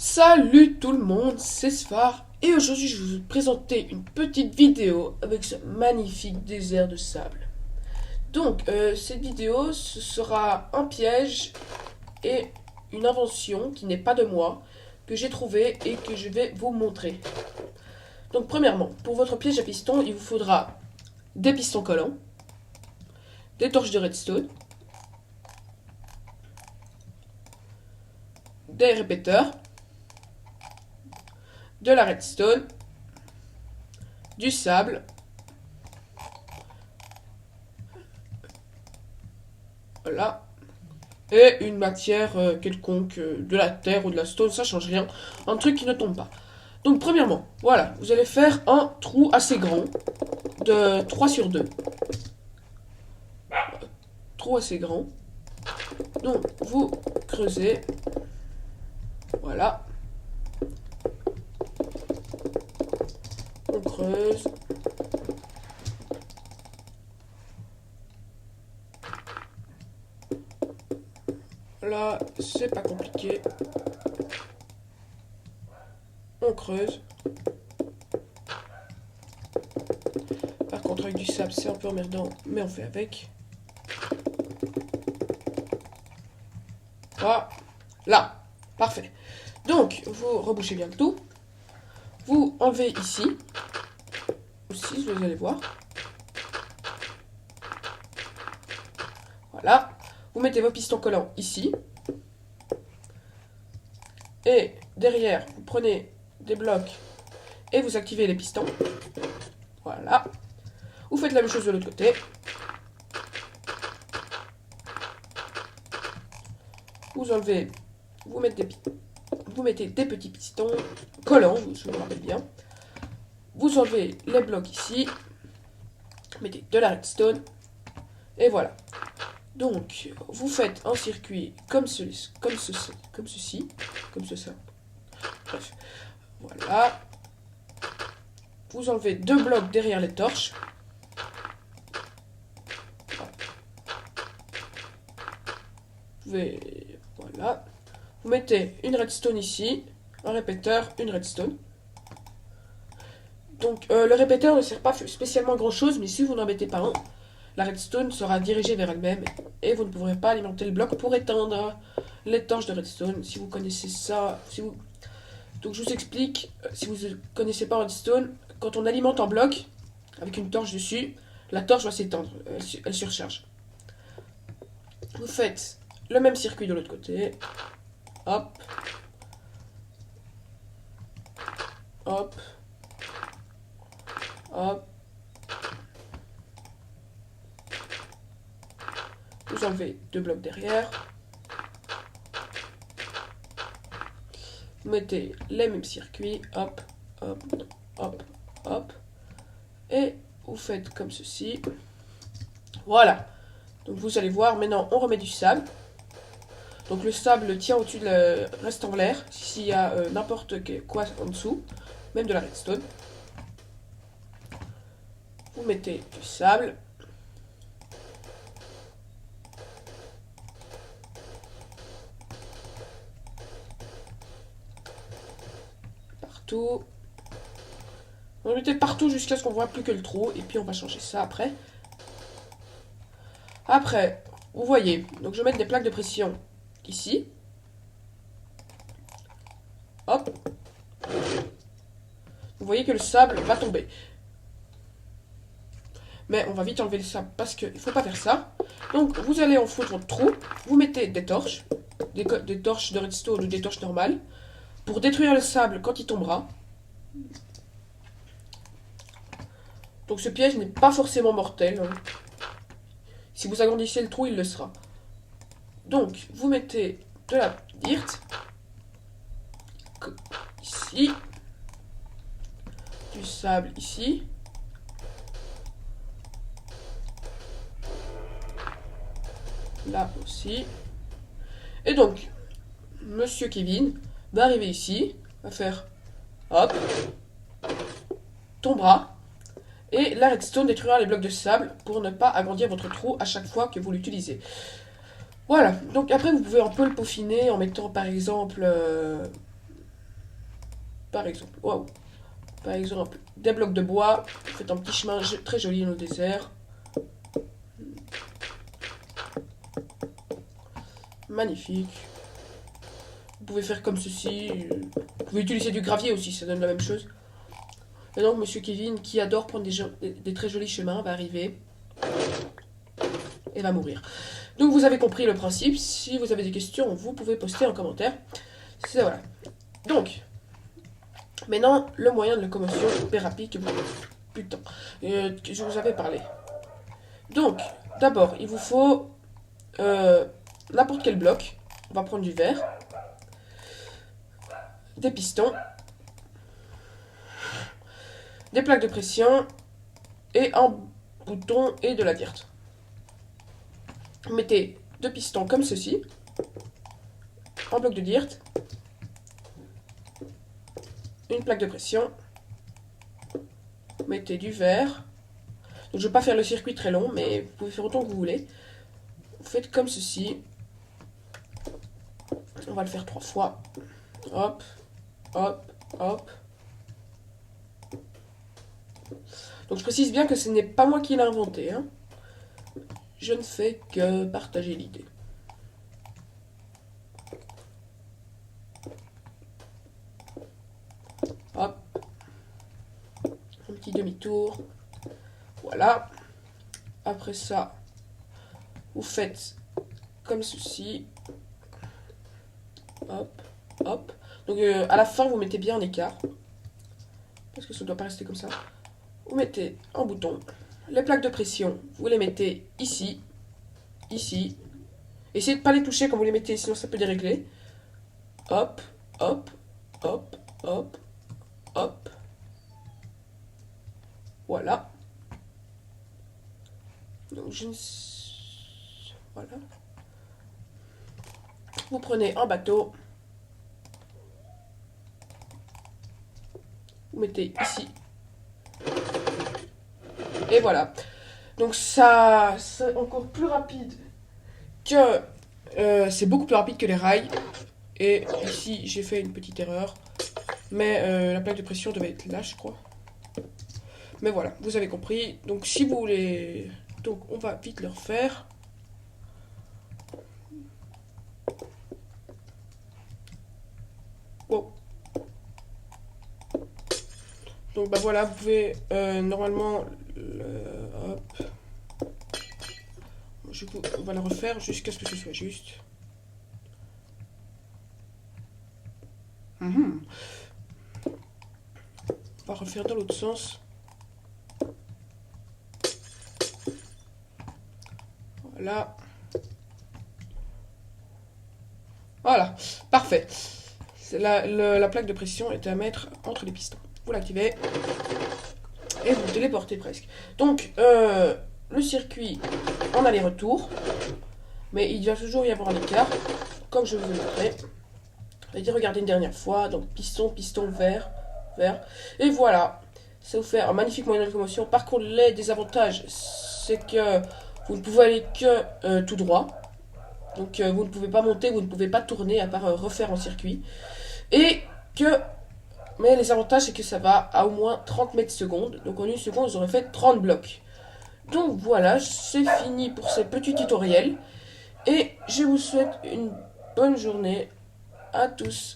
Salut tout le monde, c'est Sfar et aujourd'hui je vais vous présenter une petite vidéo avec ce magnifique désert de sable. Donc cette vidéo ce sera un piège et une invention qui n'est pas de moi, que j'ai trouvé et que je vais vous montrer. Donc premièrement, pour votre piège à piston, il vous faudra des pistons collants, des torches de redstone, des répéteurs, de la redstone, du sable, voilà, et une matière quelconque, de la terre ou de la stone, ça change rien, un truc qui ne tombe pas. Donc premièrement, voilà, vous allez faire un trou assez grand, de 3 sur 2. Trou assez grand. Donc vous creusez, voilà, on creuse. Là, c'est pas compliqué. On creuse. Par contre, avec du sable, c'est un peu emmerdant, mais on fait avec. Voilà. Parfait. Donc, vous rebouchez bien le tout. Vous enlevez ici. Aussi, vous allez voir. Voilà. Vous mettez vos pistons collants ici. Et derrière, vous prenez des blocs et vous activez les pistons. Voilà. Vous faites la même chose de l'autre côté. Vous enlevez, vous mettez des petits pistons collants, je me rappelle bien. Vous enlevez les blocs ici. Mettez de la redstone. Et voilà. Donc, vous faites un circuit comme ceci. Bref. Voilà. Vous enlevez deux blocs derrière les torches. Voilà. Vous mettez une redstone ici, un répéteur, une redstone. Donc le répéteur ne sert pas spécialement à grand chose, mais si vous n'en mettez pas un, la redstone sera dirigée vers elle-même et vous ne pourrez pas alimenter le bloc pour éteindre les torches de redstone. Si vous connaissez ça, donc je vous explique, si vous ne connaissez pas redstone, quand on alimente un bloc avec une torche dessus, la torche va s'éteindre, elle surcharge. Vous faites le même circuit de l'autre côté. Hop. Hop. Hop. Vous enlevez deux blocs derrière. Vous mettez les mêmes circuits. Hop. Hop. Hop. Hop. Et vous faites comme ceci. Voilà. Donc vous allez voir, maintenant on remet du sable. Donc le sable tient au-dessus reste en l'air, s'il y a n'importe quoi en dessous, même de la redstone. Vous mettez du sable. Partout. On va mettre partout jusqu'à ce qu'on voit plus que le trou, et puis on va changer ça après. Après, vous voyez, donc je vais mettre des plaques de pression ici. Hop. Vous voyez que le sable va tomber. Mais on va vite enlever le sable parce qu'il ne faut pas faire ça. Donc vous allez en foutre votre trou. Vous mettez des torches. Des torches de redstone ou des torches normales. Pour détruire le sable quand il tombera. Donc ce piège n'est pas forcément mortel. Si vous agrandissez le trou, il le sera. Donc vous mettez de la dirt. Ici. Du sable ici. Là aussi. Et donc, Monsieur Kevin va arriver ici, va faire hop, tombera, et la redstone détruira les blocs de sable pour ne pas agrandir votre trou à chaque fois que vous l'utilisez. Voilà, donc après vous pouvez un peu le peaufiner en mettant par exemple Par exemple, waouh. Par exemple, des blocs de bois. Vous faites un petit chemin très joli dans le désert. Magnifique. Vous pouvez faire comme ceci. Vous pouvez utiliser du gravier aussi, ça donne la même chose. Et donc, Monsieur Kevin, qui adore prendre des très jolis chemins, va arriver et va mourir. Donc, vous avez compris le principe. Si vous avez des questions, vous pouvez poster en commentaire. C'est voilà. Donc, maintenant, le moyen de locomotion hyper rapide que je vous avais parlé. Donc, d'abord, il vous faut n'importe quel bloc. On va prendre du verre, des pistons, des plaques de pression et un bouton et de la dirt. Vous mettez deux pistons comme ceci, un bloc de dirt, une plaque de pression, vous mettez du verre. Donc, je ne vais pas faire le circuit très long, mais vous pouvez faire autant que vous voulez. Vous faites comme ceci. On va le faire 3 fois. Hop, hop, hop. Donc je précise bien que ce n'est pas moi qui l'ai inventé. Hein. Je ne fais que partager l'idée. Hop. Un petit demi-tour. Voilà. Après ça, vous faites comme ceci. Hop, hop. Donc à la fin, vous mettez bien en écart. Parce que ça ne doit pas rester comme ça. Vous mettez un bouton. Les plaques de pression, vous les mettez ici. Ici. Essayez de ne pas les toucher quand vous les mettez, sinon ça peut dérégler. Hop, hop, hop, hop, hop. Voilà. Donc je ne... Voilà. Vous prenez un bateau. Vous mettez ici. Et voilà. Donc ça, c'est encore plus rapide que... c'est beaucoup plus rapide que les rails. Et ici, j'ai fait une petite erreur. Mais la plaque de pression devait être là, je crois. Mais voilà, vous avez compris. Donc si vous voulez... Donc on va vite le refaire. Wow. Donc bah voilà, vous pouvez normalement... hop. On va le refaire jusqu'à ce que ce soit juste. On va refaire dans l'autre sens. Voilà. Voilà, parfait. La plaque de pression est à mettre entre les pistons. Vous l'activez et vous téléportez presque. Donc, le circuit en aller-retour, mais il va toujours y avoir un écart, comme je vous ai montré. Je vais regarder une dernière fois. Donc, piston, piston, vert, vert. Et voilà, ça vous fait un magnifique moyen de locomotion. Par contre, les désavantages, c'est que vous ne pouvez aller que tout droit. Donc vous ne pouvez pas monter, vous ne pouvez pas tourner à part refaire en circuit. Mais les avantages, c'est que ça va à au moins 30 mètres secondes. Donc en une seconde, vous aurez fait 30 blocs. Donc voilà, c'est fini pour ce petit tutoriel. Et je vous souhaite une bonne journée à tous.